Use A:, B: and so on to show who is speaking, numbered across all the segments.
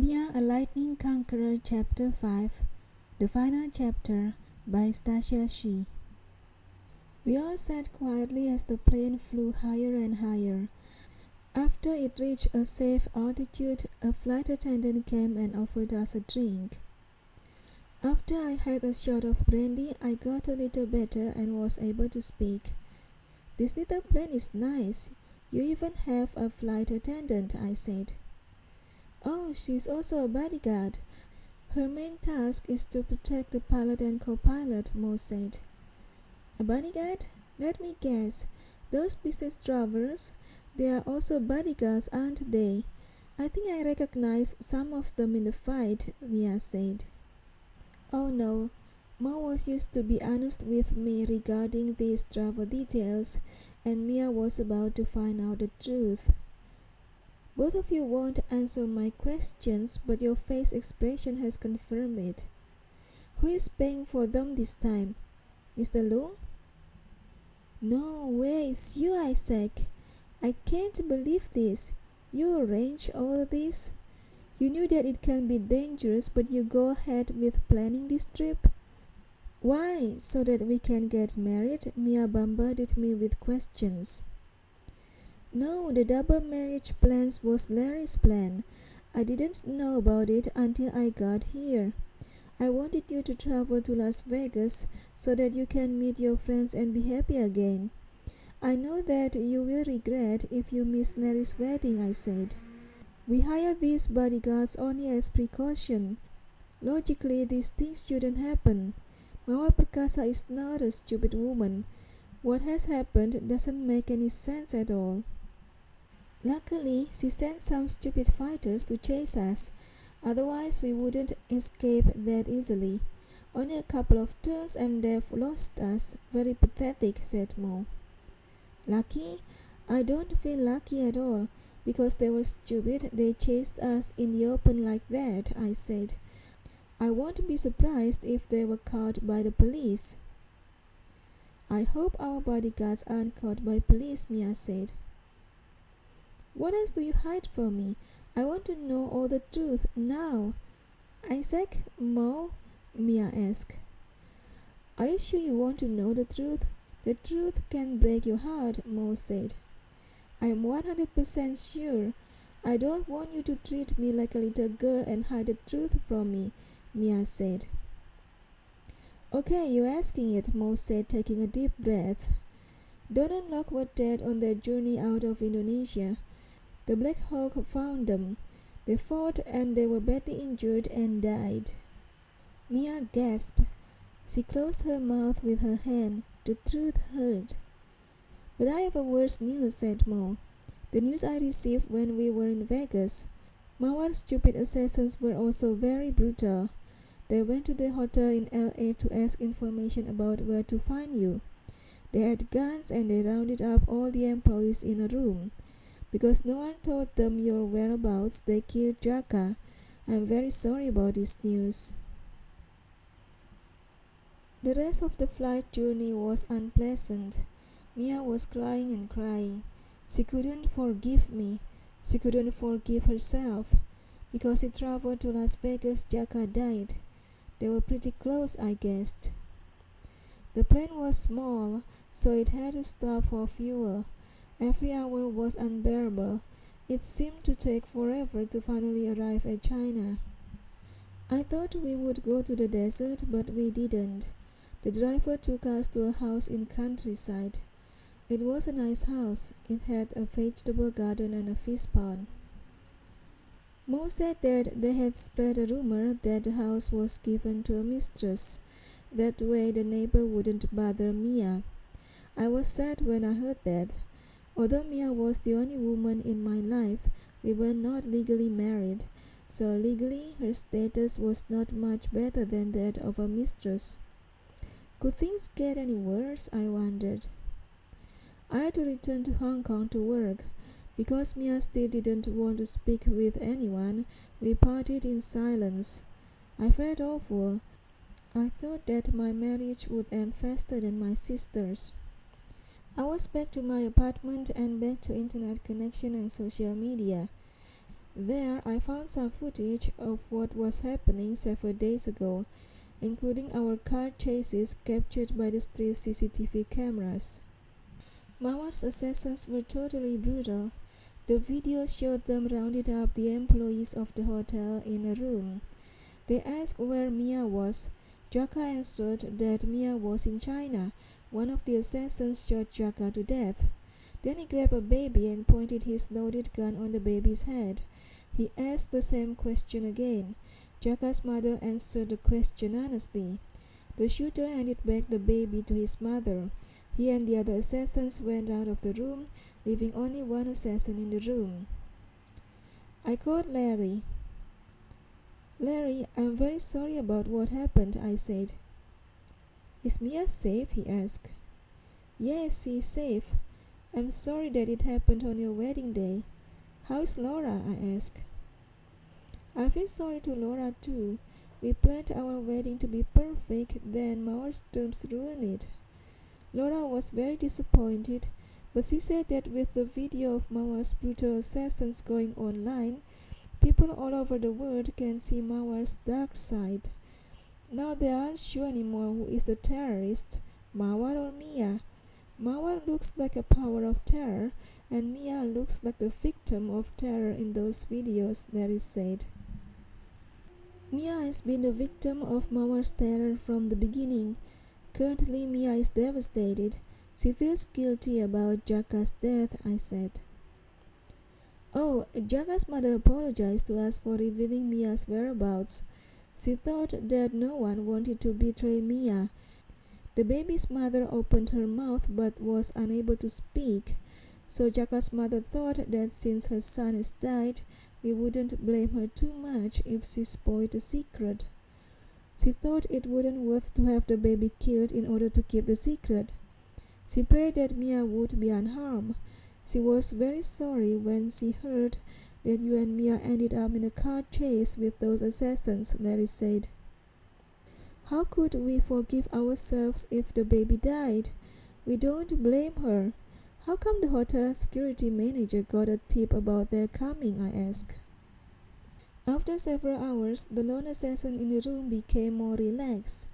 A: Mia a Lightning Conqueror Chapter 5 The Final Chapter by Stasia Xu. We all sat quietly as the plane flew higher and higher. After it reached a safe altitude, a flight attendant came and offered us a drink. After I had a shot of brandy, I got a little better and was able to speak. "This little plane is nice. You even have a flight attendant," I said. "Oh, she's also a bodyguard. Her main task is to protect the pilot and co-pilot," Mo said. "A bodyguard? Let me guess. Those business travelers, they are also bodyguards, aren't they? I think I recognize some of them in the fight," Mia said. Oh no, Mo was used to be honest with me regarding these travel details, and Mia was about to find out the truth. "Both of you won't answer my questions, but your face expression has confirmed it. Who is paying for them this time? Mr. Lu?" "No way, it's you, Isaac. I can't believe this. You arranged all this? You knew that it can be dangerous, but you go ahead with planning this trip?" "Why? So that we can get married?" Mia bombarded me with questions. "No, the double marriage plans was Larry's plan. I didn't know about it until I got here. I wanted you to travel to Las Vegas so that you can meet your friends and be happy again. I know that you will regret if you miss Larry's wedding," I said. "We hire these bodyguards only as precaution. Logically, these things shouldn't happen. Mawar Perkasa is not a stupid woman. What has happened doesn't make any sense at all. Luckily, she sent some stupid fighters to chase us. Otherwise, we wouldn't escape that easily. Only a couple of turns and they've lost us. Very pathetic," said Mo. "Lucky? I don't feel lucky at all. Because they were stupid, they chased us in the open like that," I said. "I won't be surprised if they were caught by the police." "I hope our bodyguards aren't caught by police," Mia said. "What else do you hide from me? I want to know all the truth now." "Isaac, Mo?" Mia asked. "Are you sure you want to know the truth? The truth can break your heart," Mo said. "I'm 100% sure. I don't want you to treat me like a little girl and hide the truth from me," Mia said. "Okay, you're asking it," Mo said, taking a deep breath. "Don and Locke were dead on their journey out of Indonesia. The Black Hawk found them. They fought and they were badly injured and died." Mia gasped. She closed her mouth with her hand. The truth hurt. "But I have a worse news," said Mo. "The news I received when we were in Vegas. Mawar's stupid assassins were also very brutal. They went to the hotel in LA to ask information about where to find you. They had guns and they rounded up all the employees in a room. Because no one told them your whereabouts, they killed Jaka. I'm very sorry about this news." The rest of the flight journey was unpleasant. Mia was crying and crying. She couldn't forgive me. She couldn't forgive herself. Because she traveled to Las Vegas, Jaka died. They were pretty close, I guessed. The plane was small, so it had to stop for fuel. Every hour was unbearable. It seemed to take forever to finally arrive at China. I thought we would go to the desert, but we didn't. The driver took us to a house in countryside. It was a nice house. It had a vegetable garden and a fish pond. Mo said that they had spread a rumor that the house was given to a mistress. That way the neighbor wouldn't bother Mia. I was sad when I heard that. Although Mia was the only woman in my life, we were not legally married, so legally her status was not much better than that of a mistress. Could things get any worse? I wondered. I had to return to Hong Kong to work. Because Mia still didn't want to speak with anyone, we parted in silence. I felt awful. I thought that my marriage would end faster than my sister's. I was back to my apartment and back to internet connection and social media. There, I found some footage of what was happening several days ago, including our car chases captured by the street CCTV cameras. Mawar's assassins were totally brutal. The video showed them rounded up the employees of the hotel in a room. They asked where Mia was. Jaka answered that Mia was in China. One of the assassins shot Jaka to death. Then he grabbed a baby and pointed his loaded gun on the baby's head. He asked the same question again. Jaka's mother answered the question honestly. The shooter handed back the baby to his mother. He and the other assassins went out of the room, leaving only one assassin in the room. I called Larry. "Larry, I'm very sorry about what happened," I said. "Is Mia safe?" he asked. "Yes, she's safe. I'm sorry that it happened on your wedding day. How is Laura?" I asked. "I feel sorry to Laura too. We planned our wedding to be perfect, then Mawar's storms ruined it. Laura was very disappointed, but she said that with the video of Mawar's brutal assassins going online, people all over the world can see Mawar's dark side. Now they aren't sure anymore who is the terrorist, Mawar or Mia. Mawar looks like a power of terror, and Mia looks like the victim of terror in those videos," Larry said. "Mia has been the victim of Mawar's terror from the beginning. Currently, Mia is devastated. She feels guilty about Jaka's death," I said. "Oh, Jaka's mother apologized to us for revealing Mia's whereabouts. She thought that no one wanted to betray Mia. The baby's mother opened her mouth but was unable to speak, so Jaka's mother thought that since her son has died, we wouldn't blame her too much if she spoiled the secret. She thought it wouldn't worth to have the baby killed in order to keep the secret. She prayed that Mia would be unharmed. She was very sorry when she heard that you and Mia ended up in a car chase with those assassins," Larry said. "How could we forgive ourselves if the baby died? We don't blame her. How come the hotel security manager got a tip about their coming?" I asked. After several hours, the lone assassin in the room became more relaxed.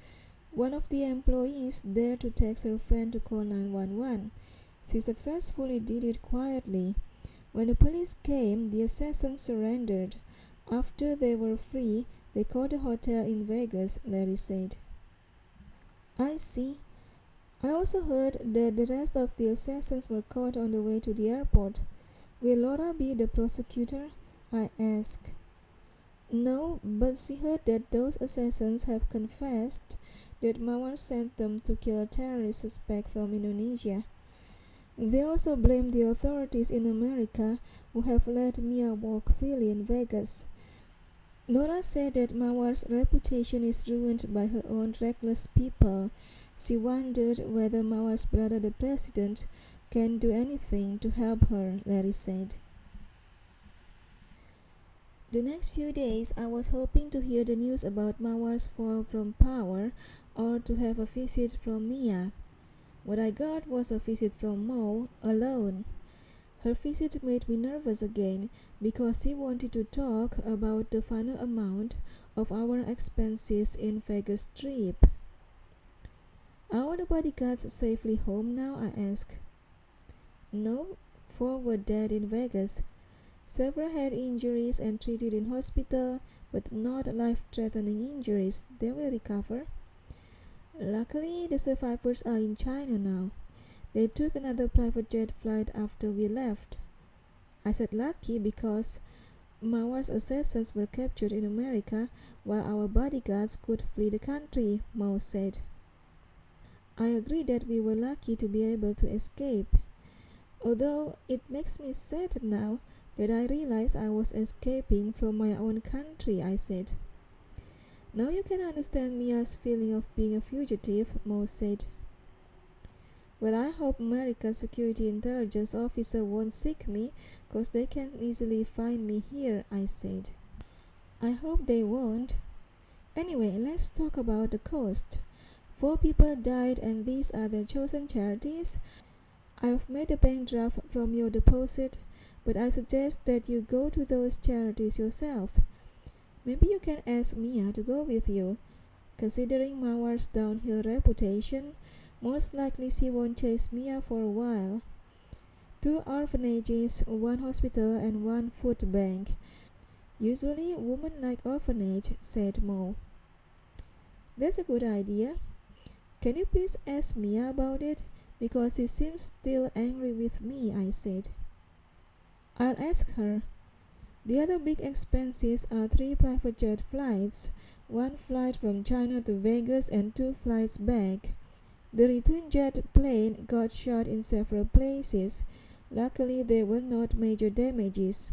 A: One of the employees dared to text her friend to call 911. She successfully did it quietly. When the police came, the assassins surrendered. After they were free, they called a hotel in Vegas," Larry said. "I see. I also heard that the rest of the assassins were caught on the way to the airport. Will Laura be the prosecutor?" I asked. "No, but she heard that those assassins have confessed that Mawar sent them to kill a terrorist suspect from Indonesia. They also blame the authorities in America who have let Mia walk freely in Vegas. Laura said that Mawar's reputation is ruined by her own reckless people. She wondered whether Mawar's brother, the president, can do anything to help her," Larry said. The next few days, I was hoping to hear the news about Mawar's fall from power or to have a visit from Mia. What I got was a visit from Mo, alone. Her visit made me nervous again because she wanted to talk about the final amount of our expenses in Vegas trip. "Are the bodyguards safely home now?" I asked. "No, 4 were dead in Vegas. Several had injuries and treated in hospital, but not life-threatening injuries. They will recover. Luckily, the survivors are in China now. They took another private jet flight after we left." I said lucky because Mawar's assassins were captured in America while our bodyguards could flee the country, Mo said. I agree that we were lucky to be able to escape. Although it makes me sad now that I realize I was escaping from my own country, I said. "Now you can understand Mia's feeling of being a fugitive," Mo said. "Well, I hope America's security intelligence officer won't seek me, 'cause they can easily find me here," I said. "I hope they won't. Anyway, let's talk about the cost. 4 people died and these are their chosen charities. I've made a bank draft from your deposit, but I suggest that you go to those charities yourself. Maybe you can ask Mia to go with you. Considering Mawar's downhill reputation, most likely she won't chase Mia for a while. 2 orphanages, 1 hospital, and 1 food bank. Usually women like orphanage, said Mo. That's a good idea. Can you please ask Mia about it? Because she seems still angry with me, I said. I'll ask her. The other big expenses are 3 private jet flights, 1 flight from China to Vegas and 2 flights back. The return jet plane got shot in several places. Luckily, there were not major damages.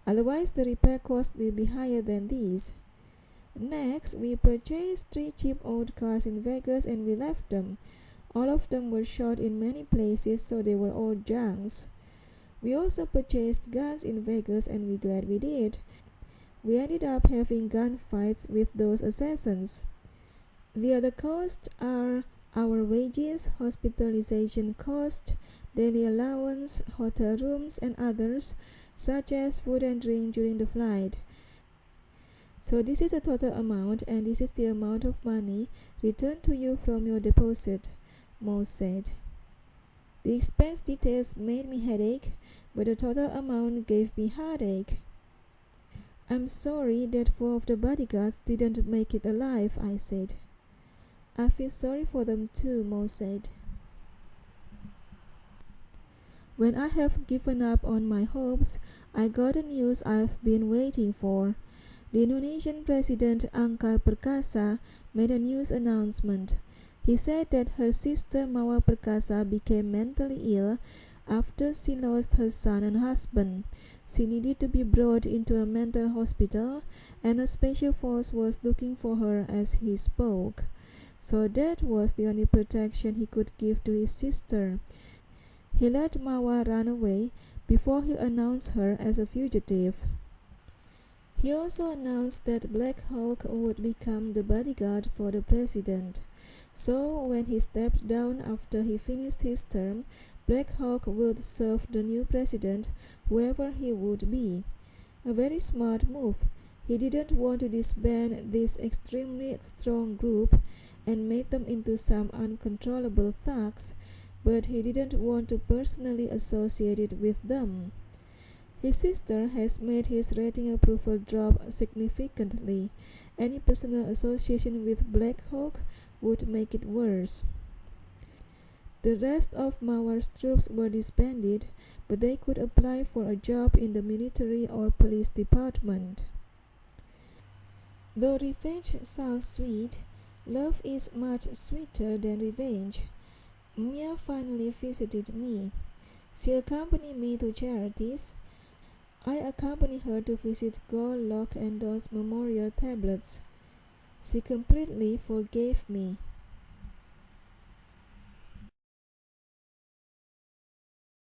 A: Otherwise, the repair cost will be higher than these. Next, we purchased 3 cheap old cars in Vegas and we left them. All of them were shot in many places, so they were all junks. We also purchased guns in Vegas and we're glad we did. We ended up having gunfights with those assassins. The other costs are our wages, hospitalization cost, daily allowance, hotel rooms, and others, such as food and drink during the flight. So this is the total amount, and this is the amount of money returned to you from your deposit, Mo said. The expense details made me headache, but the total amount gave me heartache. I'm sorry that 4 of the bodyguards didn't make it alive, I said. I feel sorry for them too, Mo said. When I have given up on my hopes, I got the news I've been waiting for. The Indonesian President Angka Perkasa made a news announcement. He said that her sister Mawar Perkasa became mentally ill after she lost her son and husband. She needed to be brought into a mental hospital, and a special force was looking for her as he spoke. So that was the only protection he could give to his sister. He let Mawar run away before he announced her as a fugitive. He also announced that Black Hawk would become the bodyguard for the president. So when he stepped down after he finished his term, Black Hawk would serve the new president, whoever he would be. A very smart move. He didn't want to disband this extremely strong group and make them into some uncontrollable thugs, but he didn't want to personally associate it with them. His sister has made his rating approval drop significantly. Any personal association with Black Hawk would make it worse. The rest of Mawar's troops were disbanded, but they could apply for a job in the military or police department. Though revenge sounds sweet, love is much sweeter than revenge. Mia finally visited me. She accompanied me to charities. I accompanied her to visit Go, Lock, and Don's memorial tablets. She completely forgave me.